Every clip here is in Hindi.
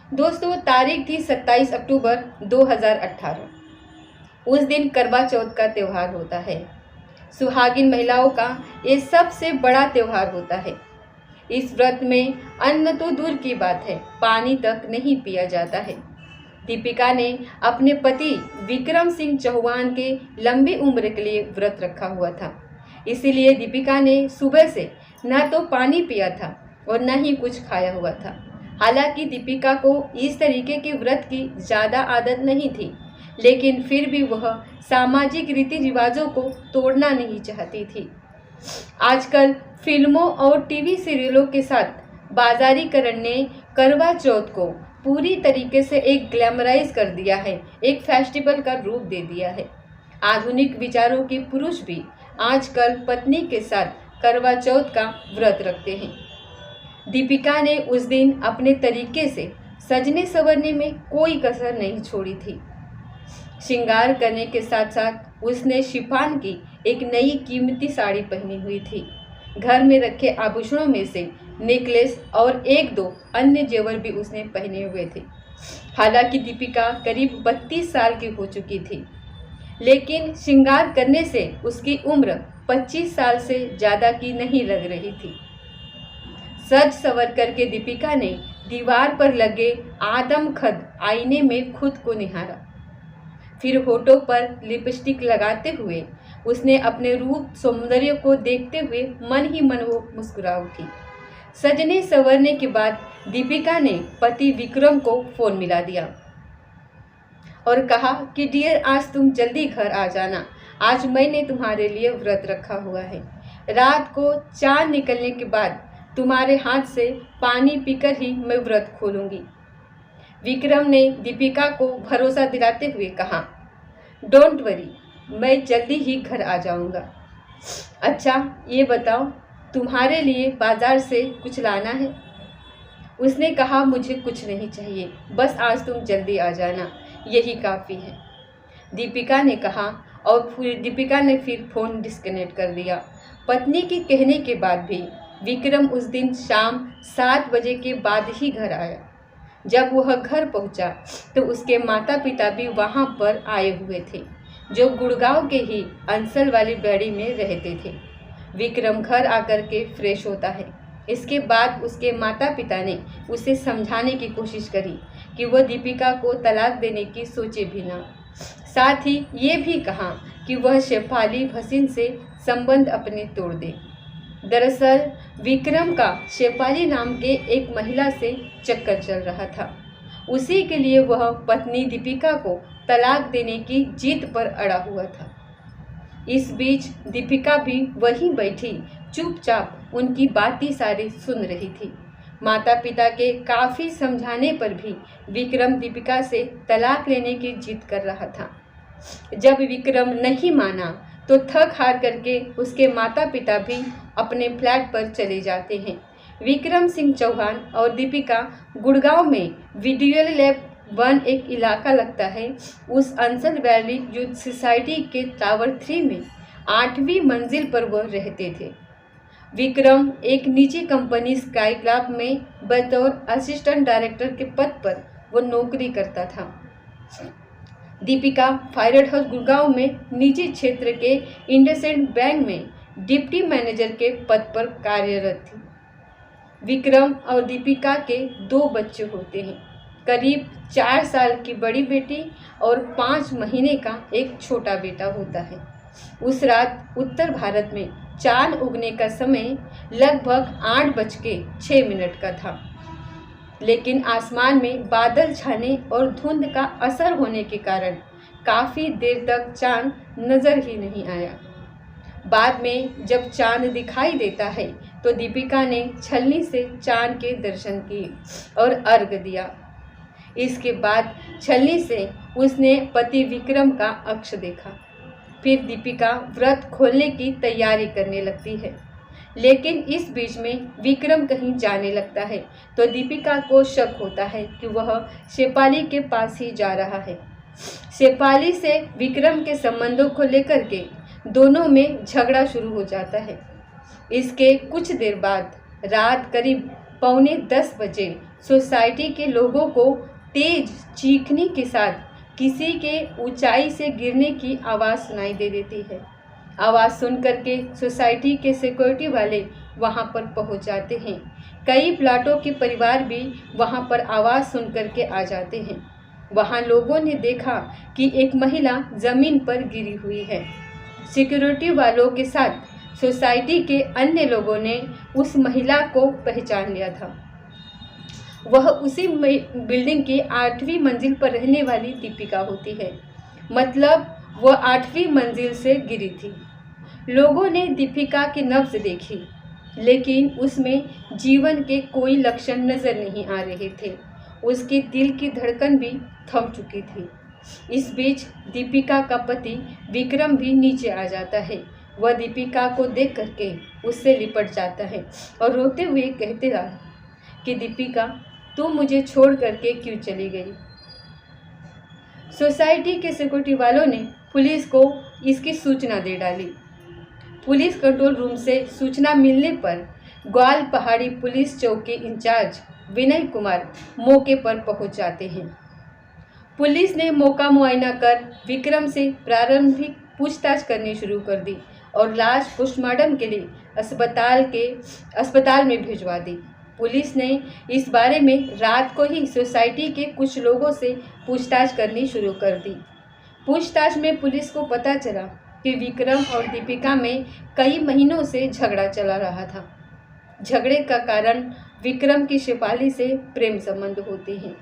दोस्तों, तारीख थी 27 अक्टूबर 2018। उस दिन करवा चौथ का त्यौहार होता है। सुहागिन महिलाओं का ये सबसे बड़ा त्यौहार होता है। इस व्रत में अन्न तो दूर की बात है, पानी तक नहीं पिया जाता है। दीपिका ने अपने पति विक्रम सिंह चौहान के लंबी उम्र के लिए व्रत रखा हुआ था। इसीलिए दीपिका ने सुबह से न तो पानी पिया था और न ही कुछ खाया हुआ था। हालांकि दीपिका को इस तरीके के व्रत की ज़्यादा आदत नहीं थी, लेकिन फिर भी वह सामाजिक रीति रिवाजों को तोड़ना नहीं चाहती थी। आजकल फिल्मों और टीवी सीरियलों के साथ बाजारीकरण ने करवा चौथ को पूरी तरीके से एक ग्लैमराइज कर दिया है, एक फेस्टिवल का रूप दे दिया है। आधुनिक विचारों के पुरुष भी आजकल पत्नी के साथ करवा चौथ का व्रत रखते हैं। दीपिका ने उस दिन अपने तरीके से सजने संवरने में कोई कसर नहीं छोड़ी थी। श्रृंगार करने के साथ साथ उसने शिफॉन की एक नई कीमती साड़ी पहनी हुई थी। घर में रखे आभूषणों में से नेकलेस और एक दो अन्य जेवर भी उसने पहने हुए थे। हालांकि दीपिका करीब 32 साल की हो चुकी थी, लेकिन श्रृंगार करने से उसकी उम्र 25 साल से ज़्यादा की नहीं लग रही थी। सज संवर करके दीपिका ने दीवार पर लगे आदमखद आईने में खुद को निहारा। फिर होठों पर लिपस्टिक लगाते हुए उसने अपने रूप सौंदर्य को देखते हुए मन ही मन वो मुस्कुरा उठी। सजने संवरने के बाद दीपिका ने पति विक्रम को फ़ोन मिला दिया और कहा कि डियर, आज तुम जल्दी घर आ जाना। आज मैंने तुम्हारे लिए व्रत रखा हुआ है। रात को चांद निकलने के बाद तुम्हारे हाथ से पानी पीकर ही मैं व्रत खोलूंगी। विक्रम ने दीपिका को भरोसा दिलाते हुए कहा, डोंट वरी, मैं जल्दी ही घर आ जाऊंगा। अच्छा, ये बताओ, तुम्हारे लिए बाजार से कुछ लाना है? उसने कहा, मुझे कुछ नहीं चाहिए, बस आज तुम जल्दी आ जाना, यही काफ़ी है। दीपिका ने कहा और दीपिका ने फिर फ़ोन डिस्कनेक्ट कर दिया। पत्नी के कहने के बाद भी विक्रम उस दिन शाम 7 बजे के बाद ही घर आया। जब वह घर पहुंचा तो उसके माता पिता भी वहां पर आए हुए थे, जो गुड़गांव के ही अंसल वाली बेड़ी में रहते थे। विक्रम घर आकर के फ्रेश होता है। इसके बाद उसके माता पिता ने उसे समझाने की कोशिश करी कि वह दीपिका को तलाक देने की सोचे भी ना। साथ ही ये भी कहा कि वह शेफाली भसीन से संबंध अपने तोड़ दे। दरअसल विक्रम का शेफाली नाम के एक महिला से चक्कर चल रहा था। उसी के लिए वह पत्नी दीपिका को तलाक देने की जिद पर अड़ा हुआ था। इस बीच दीपिका भी वहीं बैठी चुपचाप उनकी बातें सारी सुन रही थी। माता पिता के काफ़ी समझाने पर भी विक्रम दीपिका से तलाक लेने की जिद कर रहा था। जब विक्रम नहीं माना तो थक हार करके उसके माता पिता भी अपने फ्लैट पर चले जाते हैं। विक्रम सिंह चौहान और दीपिका गुड़गांव में वीडियो लैब 1 एक इलाका लगता है, उस अंसल वैली यूथ सोसाइटी के टावर 3 में 8वीं मंजिल पर वह रहते थे। विक्रम एक निजी कंपनी स्काई क्लब में बतौर असिस्टेंट डायरेक्टर के पद पर वो नौकरी करता था। दीपिका फायरड हाउस गुड़गांव में निजी क्षेत्र के इंडसइंड बैंक में डिप्टी मैनेजर के पद पर कार्यरत थी। विक्रम और दीपिका के 2 बच्चे होते हैं, करीब 4 साल की बड़ी बेटी और 5 महीने का एक छोटा बेटा होता है। उस रात उत्तर भारत में चांद उगने का समय लगभग 8:06 का था, लेकिन आसमान में बादल छाने और धुंध का असर होने के कारण काफ़ी देर तक चांद नज़र ही नहीं आया। बाद में जब चांद दिखाई देता है तो दीपिका ने छलनी से चांद के दर्शन किए और अर्घ्य दिया। इसके बाद छलनी से उसने पति विक्रम का अक्ष देखा। फिर दीपिका व्रत खोलने की तैयारी करने लगती है, लेकिन इस बीच में विक्रम कहीं जाने लगता है तो दीपिका को शक होता है कि वह शेफाली के पास ही जा रहा है। शेफाली से विक्रम के संबंधों को लेकर के दोनों में झगड़ा शुरू हो जाता है। इसके कुछ देर बाद रात करीब 9:45 बजे सोसाइटी के लोगों को तेज चीखने के साथ किसी के ऊंचाई से गिरने की आवाज़ सुनाई दे देती है। आवाज़ सुन करके सोसाइटी के सिक्योरिटी वाले वहां पर पहुंच जाते हैं। कई प्लाटों के परिवार भी वहां पर आवाज़ सुन करके आ जाते हैं। वहां लोगों ने देखा कि एक महिला ज़मीन पर गिरी हुई है। सिक्योरिटी वालों के साथ सोसाइटी के अन्य लोगों ने उस महिला को पहचान लिया था। वह उसी बिल्डिंग की 8वीं मंजिल पर रहने वाली दीपिका होती है। मतलब वह 8वीं मंजिल से गिरी थी। लोगों ने दीपिका की नब्ज देखी, लेकिन उसमें जीवन के कोई लक्षण नजर नहीं आ रहे थे। उसके दिल की धड़कन भी थम चुकी थी। इस बीच दीपिका का पति विक्रम भी नीचे आ जाता है। वह दीपिका को देख करके उससे लिपट जाता है और रोते हुए कहते रहा कि दीपिका, तू मुझे छोड़ करके क्यों चली गई। सोसाइटी के सिक्योरिटी वालों ने पुलिस को इसकी सूचना दे डाली। पुलिस कंट्रोल रूम से सूचना मिलने पर ग्वाल पहाड़ी पुलिस चौकी इंचार्ज विनय कुमार मौके पर पहुंच जाते हैं। पुलिस ने मौका मुआयना कर विक्रम से प्रारंभिक पूछताछ करनी शुरू कर दी और लाश पोस्टमार्टम के लिए अस्पताल में भिजवा दी। पुलिस ने इस बारे में रात को ही सोसाइटी के कुछ लोगों से पूछताछ करनी शुरू कर दी। पूछताछ में पुलिस को पता चला कि विक्रम और दीपिका में कई महीनों से झगड़ा चला रहा था। झगड़े का कारण विक्रम की शेफाली से प्रेम संबंध होते हैं।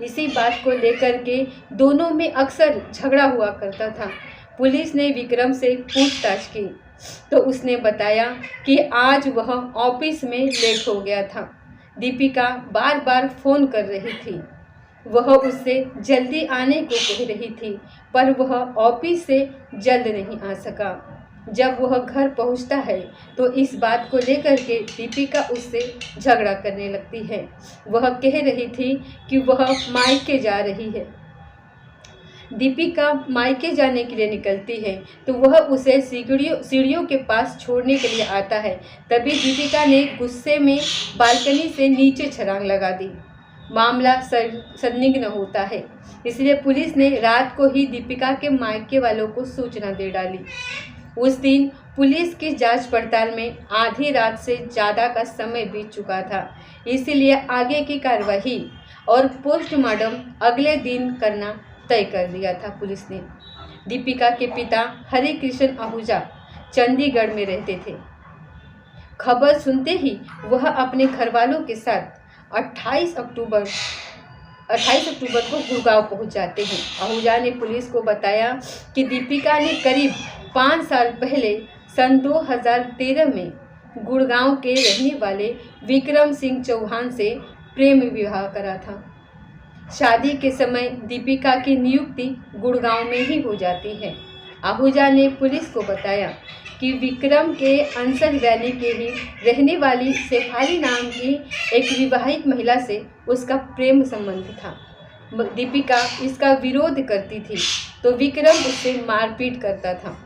इसी बात को लेकर के दोनों में अक्सर झगड़ा हुआ करता था। पुलिस ने विक्रम से पूछताछ की तो उसने बताया कि आज वह ऑफिस में लेट हो गया था। दीपिका बार बार फ़ोन कर रही थी। वह उससे जल्दी आने को कह रही थी, पर वह ऑफिस से जल्द नहीं आ सका। जब वह घर पहुंचता है तो इस बात को लेकर के दीपिका उससे झगड़ा करने लगती है। वह कह रही थी कि वह मायके जा रही है। दीपिका मायके जाने के लिए निकलती है तो वह उसे सीढ़ियों के पास छोड़ने के लिए आता है। तभी दीपिका ने गुस्से में बालकनी से नीचे छलांग लगा दी। मामला संदिग्ध होता है, इसलिए पुलिस ने रात को ही दीपिका के मायके वालों को सूचना दे डाली। उस दिन पुलिस की जांच पड़ताल में आधी रात से ज़्यादा का समय बीत चुका था, इसलिए आगे की कार्रवाई और पोस्टमार्टम अगले दिन करना तय कर दिया था पुलिस ने। दीपिका के पिता हरि कृष्ण आहूजा चंडीगढ़ में रहते थे। खबर सुनते ही वह अपने घरवालों के साथ 28 अक्टूबर को गुड़गांव पहुंच जाते हैं। आहूजा ने पुलिस को बताया कि दीपिका ने करीब 5 साल पहले सन 2013 में गुड़गांव के रहने वाले विक्रम सिंह चौहान से प्रेम विवाह करा था। शादी के समय दीपिका की नियुक्ति गुड़गांव में ही हो जाती है। आहूजा ने पुलिस को बताया कि विक्रम के अंसर वैली के ही रहने वाली शेफाली नाम की एक विवाहित महिला से उसका प्रेम संबंध था। दीपिका इसका विरोध करती थी तो विक्रम उससे मारपीट करता था।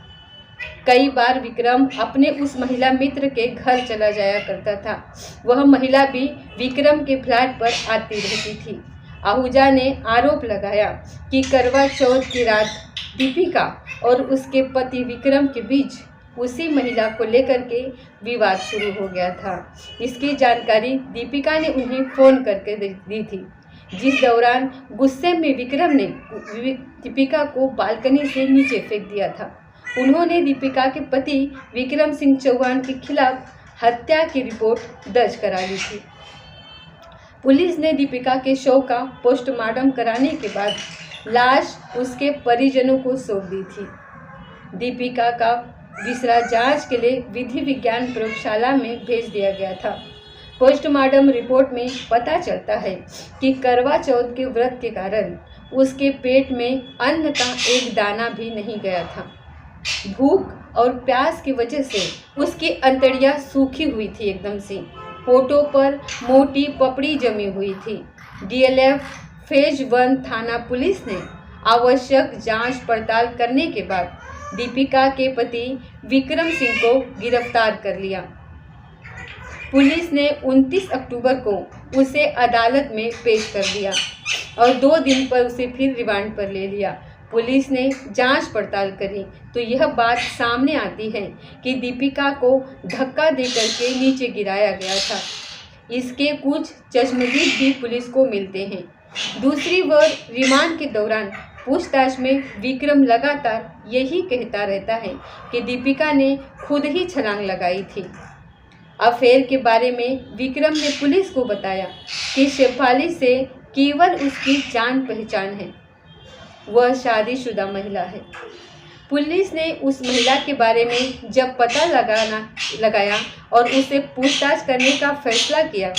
कई बार विक्रम अपने उस महिला मित्र के घर चला जाया करता था। वह महिला भी विक्रम के फ्लैट पर आती रहती थी। आहूजा ने आरोप लगाया कि करवा चौथ की रात दीपिका और उसके पति विक्रम के बीच उसी महिला को लेकर के विवाद शुरू हो गया था। इसकी जानकारी दीपिका ने उन्हें फ़ोन करके दी थी, जिस दौरान गुस्से में विक्रम ने दीपिका को बालकनी से नीचे फेंक दिया था। उन्होंने दीपिका के पति विक्रम सिंह चौहान के खिलाफ हत्या की रिपोर्ट दर्ज करा ली थी। पुलिस ने दीपिका के शव का पोस्टमार्टम कराने के बाद लाश उसके परिजनों को सौंप दी थी। दीपिका का विसरा जांच के लिए विधि विज्ञान प्रयोगशाला में भेज दिया गया था। पोस्टमार्टम रिपोर्ट में पता चलता है कि करवा चौथ के व्रत के कारण उसके पेट में अन्न का एक दाना भी नहीं गया था। भूख और प्यास की वजह से उसकी अंतड़ियाँ सूखी हुई थी एकदम से। होठों पर मोटी पपड़ी जमी हुई थी। डीएलएफ फेज 1 थाना पुलिस ने आवश्यक जांच पड़ताल करने के बाद दीपिका के पति विक्रम सिंह को गिरफ्तार कर लिया। पुलिस ने 29 अक्टूबर को उसे अदालत में पेश कर दिया और 2 दिन पर उसे फिर रिमांड पर ले लिया। पुलिस ने जांच पड़ताल करी तो यह बात सामने आती है कि दीपिका को धक्का देकर के नीचे गिराया गया था। इसके कुछ चश्मदीद भी पुलिस को मिलते हैं। दूसरी ओर रिमांड के दौरान पूछताछ में विक्रम लगातार यही कहता रहता है कि दीपिका ने खुद ही छलांग लगाई थी। अफेयर के बारे में विक्रम ने पुलिस को बताया कि शेफाली से केवल उसकी जान पहचान है, वह शादीशुदा महिला है। पुलिस ने उस महिला के बारे में जब पता लगाया और उसे पूछताछ करने का फैसला किया,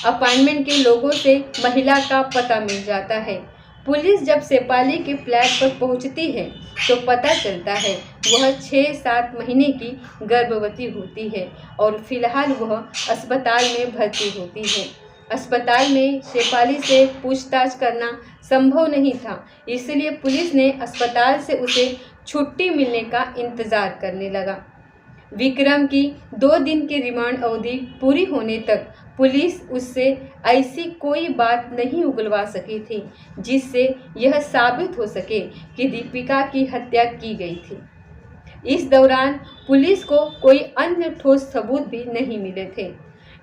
अपार्टमेंट के लोगों से महिला का पता मिल जाता है। पुलिस जब शेफाली के फ्लैट पर पहुंचती है तो पता चलता है वह 6-7 महीने की गर्भवती होती है और फिलहाल वह अस्पताल में भर्ती होती है। अस्पताल में शेफाली से पूछताछ करना संभव नहीं था, इसलिए पुलिस ने अस्पताल से उसे छुट्टी मिलने का इंतज़ार करने लगा। विक्रम की 2 दिन की रिमांड अवधि पूरी होने तक पुलिस उससे ऐसी कोई बात नहीं उगलवा सकी थी जिससे यह साबित हो सके कि दीपिका की हत्या की गई थी। इस दौरान पुलिस को कोई अन्य ठोस सबूत भी नहीं मिले थे।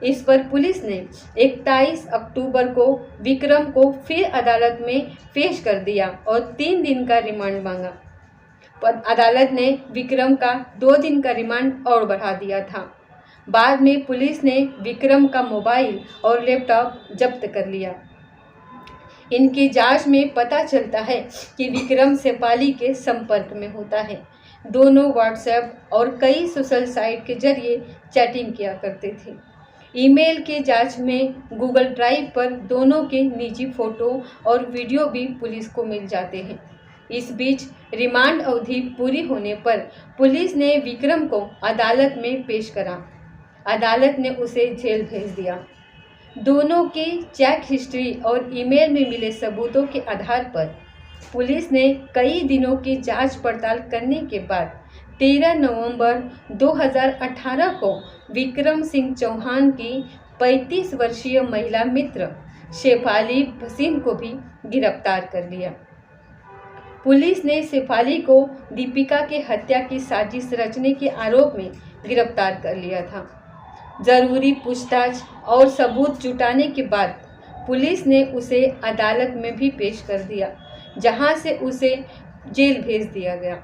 इस पर पुलिस ने 21 अक्टूबर को विक्रम को फिर अदालत में पेश कर दिया और 3 दिन का रिमांड मांगा। अदालत ने विक्रम का 2 दिन का रिमांड और बढ़ा दिया था। बाद में पुलिस ने विक्रम का मोबाइल और लैपटॉप जब्त कर लिया। इनकी जांच में पता चलता है कि विक्रम शेफाली के संपर्क में होता है। दोनों व्हाट्सएप और कई सोशल साइट के जरिए चैटिंग किया करते थे। ईमेल की जांच में गूगल ड्राइव पर दोनों के निजी फोटो और वीडियो भी पुलिस को मिल जाते हैं। इस बीच रिमांड अवधि पूरी होने पर पुलिस ने विक्रम को अदालत में पेश करा। अदालत ने उसे जेल भेज दिया। दोनों की चैट हिस्ट्री और ईमेल में मिले सबूतों के आधार पर पुलिस ने कई दिनों की जांच पड़ताल करने के बाद 13 नवंबर 2018 को विक्रम सिंह चौहान की 35 वर्षीय महिला मित्र शेफाली भसीन को भी गिरफ्तार कर लिया। पुलिस ने शेफाली को दीपिका की हत्या की साजिश रचने के आरोप में गिरफ्तार कर लिया था। जरूरी पूछताछ और सबूत जुटाने के बाद पुलिस ने उसे अदालत में भी पेश कर दिया, जहां से उसे जेल भेज दिया गया।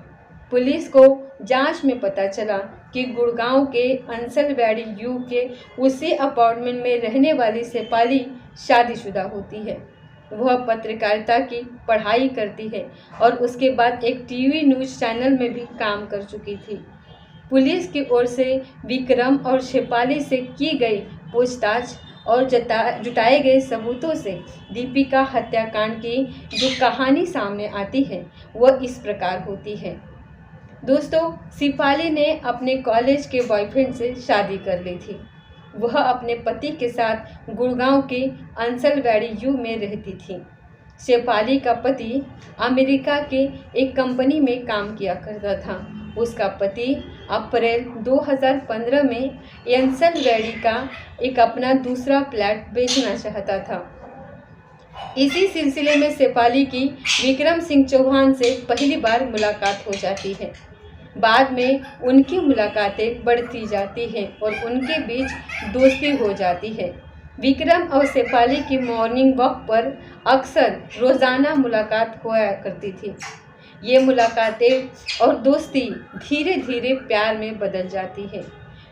पुलिस को जांच में पता चला कि गुड़गांव के अंसलवेड़ी यू के उसी अपार्टमेंट में रहने वाली शेफाली शादीशुदा होती है। वह पत्रकारिता की पढ़ाई करती है और उसके बाद एक टीवी न्यूज़ चैनल में भी काम कर चुकी थी। पुलिस की ओर से विक्रम और शेफाली से की गई पूछताछ और जुटाए गए सबूतों से दीपिका हत्याकांड की जो कहानी सामने आती है वह इस प्रकार होती है। दोस्तों, शेफाली ने अपने कॉलेज के बॉयफ्रेंड से शादी कर ली थी। वह अपने पति के साथ गुड़गांव के अंसलवेड़ी यू में रहती थी। शेफाली का पति अमेरिका के एक कंपनी में काम किया करता था। उसका पति अप्रैल 2015 में अंसलवेड़ी का एक अपना दूसरा फ्लैट बेचना चाहता था। इसी सिलसिले में शेफाली की विक्रम सिंह चौहान से पहली बार मुलाकात हो जाती है। बाद में उनकी मुलाकातें बढ़ती जाती हैं और उनके बीच दोस्ती हो जाती है। विक्रम और शेफाली की मॉर्निंग वॉक पर अक्सर रोज़ाना मुलाकात हुआ करती थी। ये मुलाकातें और दोस्ती धीरे धीरे प्यार में बदल जाती है।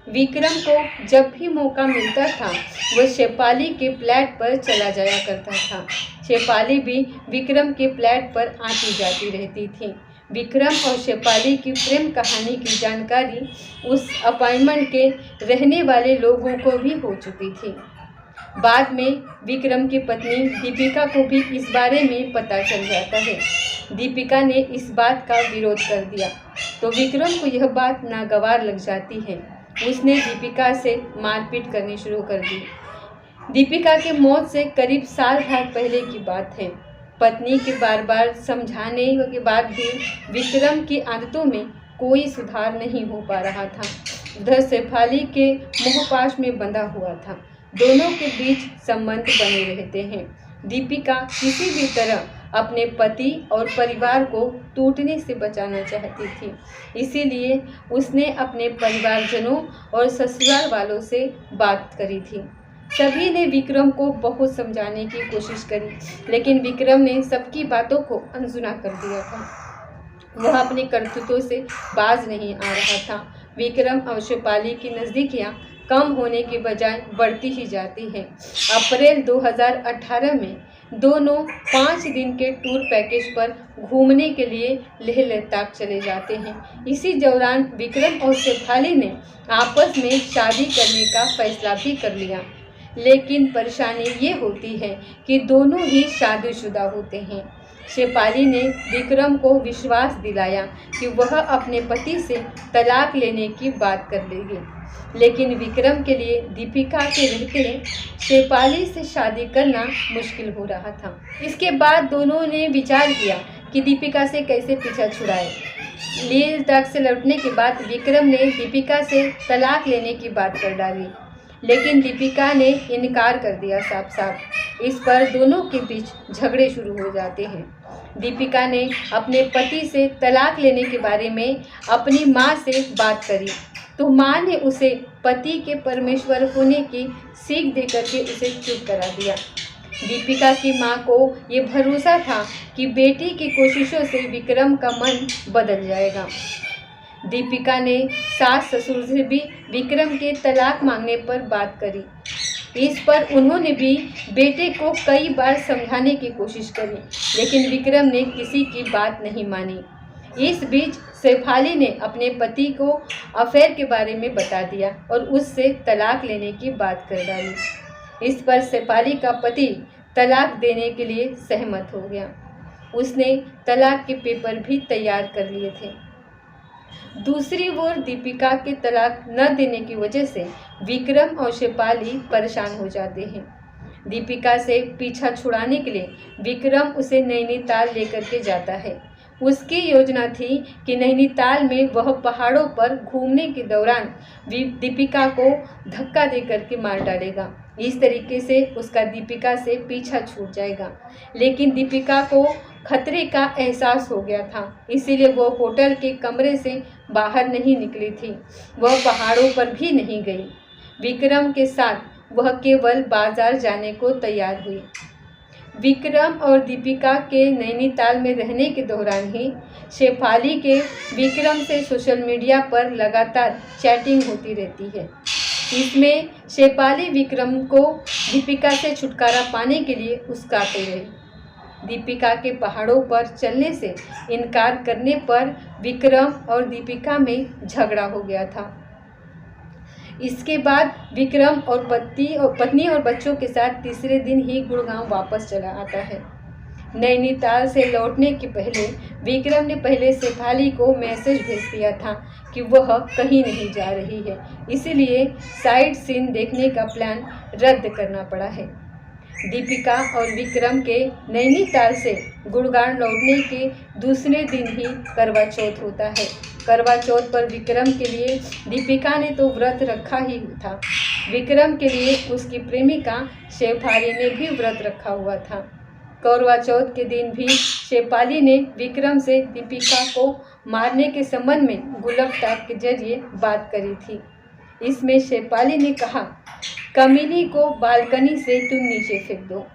विक्रम को जब भी मौका मिलता था वह शेफाली के फ्लैट पर चला जाया करता था। शेफाली भी विक्रम के फ्लैट पर आती जाती रहती थी। विक्रम और शेफाली की प्रेम कहानी की जानकारी उस अपार्टमेंट के रहने वाले लोगों को भी हो चुकी थी। बाद में विक्रम की पत्नी दीपिका को भी इस बारे में पता चल जाता है। दीपिका ने इस बात का विरोध कर दिया तो विक्रम को यह बात नागवार लग जाती है। उसने दीपिका से मारपीट करनी शुरू कर दी। दीपिका की मौत से करीब साल भर पहले की बात है। पत्नी के बार बार समझाने के बाद भी विक्रम की आदतों में कोई सुधार नहीं हो पा रहा था। उधर शेफाली के मोहपाश में बंधा हुआ था। दोनों के बीच संबंध बने रहते हैं। दीपिका किसी भी तरह अपने पति और परिवार को टूटने से बचाना चाहती थी, इसीलिए उसने अपने परिवारजनों और ससुराल वालों से बात करी थी। सभी ने विक्रम को बहुत समझाने की कोशिश करी, लेकिन विक्रम ने सबकी बातों को अनसुना कर दिया था। वह अपने करतूतों से बाज नहीं आ रहा था। विक्रम और शेफाली की नज़दीकियाँ कम होने के बजाय बढ़ती ही जाती हैं। अप्रैल 2018 में दोनों 5 दिन के टूर पैकेज पर घूमने के लिए लेह लद्दाख चले जाते हैं। इसी दौरान विक्रम और शेफाली ने आपस में शादी करने का फैसला भी कर लिया, लेकिन परेशानी ये होती है कि दोनों ही शादीशुदा होते हैं। शेफाली ने विक्रम को विश्वास दिलाया कि वह अपने पति से तलाक लेने की बात कर लेगी, लेकिन विक्रम के लिए दीपिका के रहते शेफाली से शादी करना मुश्किल हो रहा था। इसके बाद दोनों ने विचार किया कि दीपिका से कैसे पीछा छुड़ाए। लेह लद्दाख से लौटने के बाद विक्रम ने दीपिका से तलाक लेने की बात कर डाली, लेकिन दीपिका ने इनकार कर दिया साफ साफ। इस पर दोनों के बीच झगड़े शुरू हो जाते हैं। दीपिका ने अपने पति से तलाक लेने के बारे में अपनी माँ से बात करी, तो माँ ने उसे पति के परमेश्वर होने की सीख देकर के उसे चुप करा दिया। दीपिका की माँ को ये भरोसा था कि बेटी की कोशिशों से विक्रम का मन बदल जाएगा। दीपिका ने सास ससुर से भी विक्रम के तलाक मांगने पर बात करी। इस पर उन्होंने भी बेटे को कई बार समझाने की कोशिश करी, लेकिन विक्रम ने किसी की बात नहीं मानी। इस बीच शेफाली ने अपने पति को अफेयर के बारे में बता दिया और उससे तलाक लेने की बात कर डाली। इस पर शेफाली का पति तलाक देने के लिए सहमत हो गया। उसने तलाक के पेपर भी तैयार कर लिए थे। दूसरी ओर दीपिका के तलाक न देने की वजह से विक्रम और शेफाली परेशान हो जाते हैं। दीपिका से पीछा छुड़ाने के लिए विक्रम उसे नैनीताल लेकर के जाता है। उसकी योजना थी कि नैनीताल में वह पहाड़ों पर घूमने के दौरान दीपिका को धक्का देकर के मार डालेगा। इस तरीके से उसका दीपिका से पीछा छूट जाएगा, लेकिन दीपिका को खतरे का एहसास हो गया था, इसीलिए वह होटल के कमरे से बाहर नहीं निकली थी। वह पहाड़ों पर भी नहीं गई। विक्रम के साथ वह केवल बाजार जाने को तैयार हुई। विक्रम और दीपिका के नैनीताल में रहने के दौरान ही शेफाली के विक्रम से सोशल मीडिया पर लगातार चैटिंग होती रहती है। इसमें शेफाली विक्रम को दीपिका से छुटकारा पाने के लिए उकसाते रही। दीपिका के पहाड़ों पर चलने से इनकार करने पर विक्रम और दीपिका में झगड़ा हो गया था। इसके बाद विक्रम और पत्नी और बच्चों के साथ तीसरे दिन ही गुड़गांव वापस चला आता है। नैनीताल से लौटने के पहले विक्रम ने पहले शेफाली को मैसेज भेज दिया था कि वह कहीं नहीं जा रही है, इसीलिए साइट सीन देखने का प्लान रद्द करना पड़ा है। दीपिका और विक्रम के नैनीताल से गुड़गांव लौटने के दूसरे दिन ही करवा चौथ होता है। करवा चौथ पर विक्रम के लिए दीपिका ने तो व्रत रखा ही था। विक्रम के लिए उसकी प्रेमिका शेफाली ने भी व्रत रखा हुआ था। करवा चौथ के दिन भी शेफाली ने विक्रम से दीपिका को मारने के संबंध में गुलाब टॉक के जरिए बात करी थी। इसमें शेफाली ने कहा, कमीनी को बालकनी से तुम नीचे फेंक दो।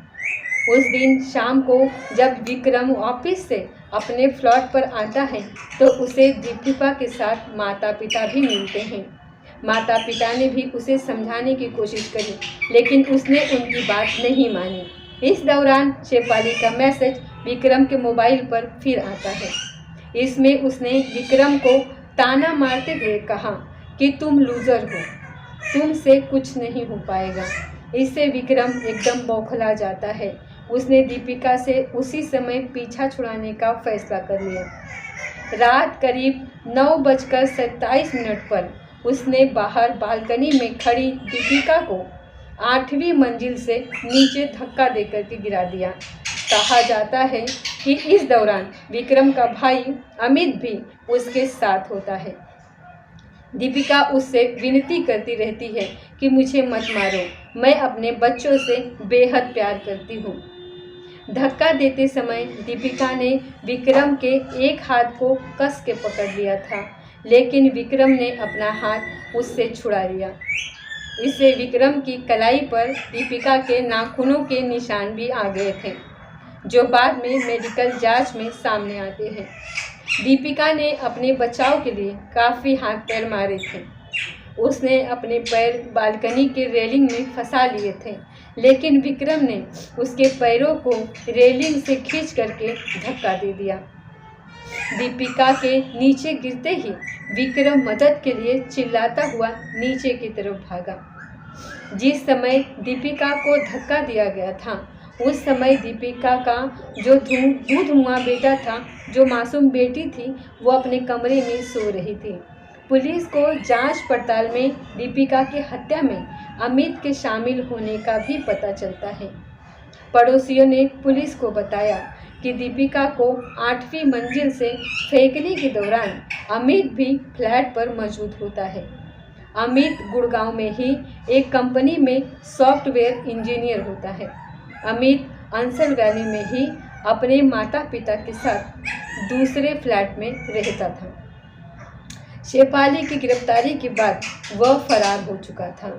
उस दिन शाम को जब विक्रम ऑफिस से अपने फ्लैट पर आता है तो उसे दीपिका के साथ माता पिता भी मिलते हैं। माता पिता ने भी उसे समझाने की कोशिश करी, लेकिन उसने उनकी बात नहीं मानी। इस दौरान शेफाली का मैसेज विक्रम के मोबाइल पर फिर आता है। इसमें उसने विक्रम को ताना मारते हुए कहा कि तुम लूज़र हो, तुमसे कुछ नहीं हो पाएगा। इससे विक्रम एकदम बौखला जाता है। उसने दीपिका से उसी समय पीछा छुड़ाने का फैसला कर लिया। रात करीब 9:27 पर उसने बाहर बालकनी में खड़ी दीपिका को 8वीं मंजिल से नीचे धक्का देकर के गिरा दिया। कहा जाता है कि इस दौरान विक्रम का भाई अमित भी उसके साथ होता है। दीपिका उससे विनती करती रहती है कि मुझे मत मारो, मैं अपने बच्चों से बेहद प्यार करती हूँ। धक्का देते समय दीपिका ने विक्रम के एक हाथ को कस के पकड़ लिया था, लेकिन विक्रम ने अपना हाथ उससे छुड़ा लिया। इससे विक्रम की कलाई पर दीपिका के नाखूनों के निशान भी आ गए थे, जो बाद में मेडिकल जांच में सामने आते हैं। दीपिका ने अपने बचाव के लिए काफ़ी हाथ पैर मारे थे। उसने अपने पैर बालकनी के रेलिंग में फंसा लिए थे, लेकिन विक्रम ने उसके पैरों को रेलिंग से खींच करके धक्का दे दिया। दीपिका के नीचे गिरते ही विक्रम मदद के लिए चिल्लाता हुआ नीचे की तरफ भागा। जिस समय दीपिका को धक्का दिया गया था, उस समय दीपिका का जो दूध हुआ बेटा था, जो मासूम बेटी थी, वो अपने कमरे में सो रही थी। पुलिस को जांच पड़ताल में दीपिका की हत्या में अमित के शामिल होने का भी पता चलता है। पड़ोसियों ने पुलिस को बताया कि दीपिका को 8वीं मंजिल से फेंकने के दौरान अमित भी फ्लैट पर मौजूद होता है। अमित गुड़गांव में ही एक कंपनी में सॉफ्टवेयर इंजीनियर होता है। अमित अंसल वैली में ही अपने माता पिता के साथ दूसरे फ्लैट में रहता था। शेफाली की गिरफ्तारी के बाद वह फरार हो चुका था।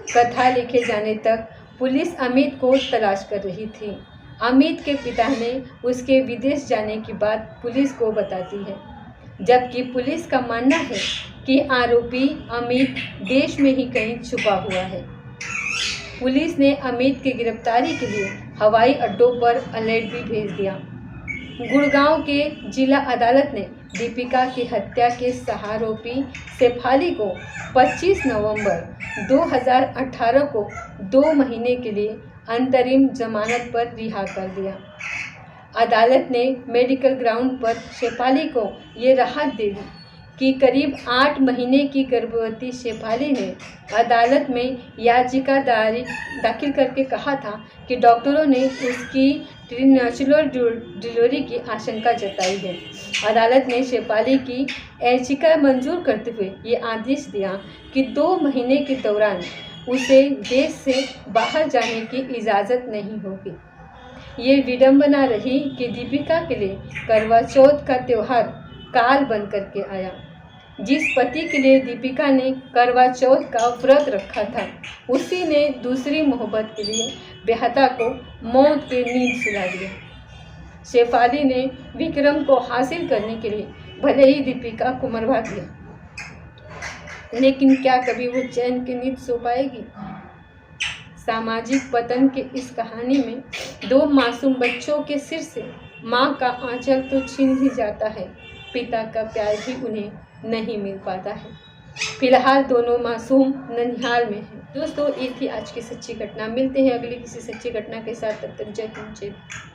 कथा लिखे जाने तक पुलिस अमित को तलाश कर रही थी। अमित के पिता ने उसके विदेश जाने की बात पुलिस को बताती है, जबकि पुलिस का मानना है कि आरोपी अमित देश में ही कहीं छुपा हुआ है। पुलिस ने अमित की गिरफ्तारी के लिए हवाई अड्डों पर अलर्ट भी भेज दिया। गुड़गांव के जिला अदालत ने दीपिका की हत्या के सहारोपी शेफाली को 25 नवंबर 2018 को 2 महीने के लिए अंतरिम जमानत पर रिहा कर दिया। अदालत ने मेडिकल ग्राउंड पर शेफाली को ये राहत दे दी कि करीब 8 महीने की गर्भवती शेफाली ने अदालत में याचिका दाखिल करके कहा था कि डॉक्टरों ने उसकी प्रीनेचुरल डिलीवरी की आशंका जताई है। अदालत ने शेफाली की याचिका मंजूर करते हुए ये आदेश दिया कि 2 महीने के दौरान उसे देश से बाहर जाने की इजाज़त नहीं होगी। ये विडंबना रही कि दीपिका के लिए करवा चौथ का त्यौहार काल बन करके आया। जिस पति के लिए दीपिका ने करवा चौथ का व्रत रखा था, उसी ने दूसरी मोहब्बत के लिए बेहदा को मौत की नींद सुला दिया। शेफाली ने विक्रम को हासिल करने के लिए भले ही दीपिका को मरवा दिया, लेकिन क्या कभी वो चैन की नींद सो पाएगी? सामाजिक पतन के इस कहानी में 2 मासूम बच्चों के सिर से माँ का आंचल तो छीन ही जाता है, पिता का प्यार भी उन्हें नहीं मिल पाता है। फिलहाल दोनों मासूम ननिहाल में हैं। दोस्तों, ये थी आज की सच्ची घटना। मिलते हैं अगली किसी सच्ची घटना के साथ। तब तक जय हिंद, जय भारत।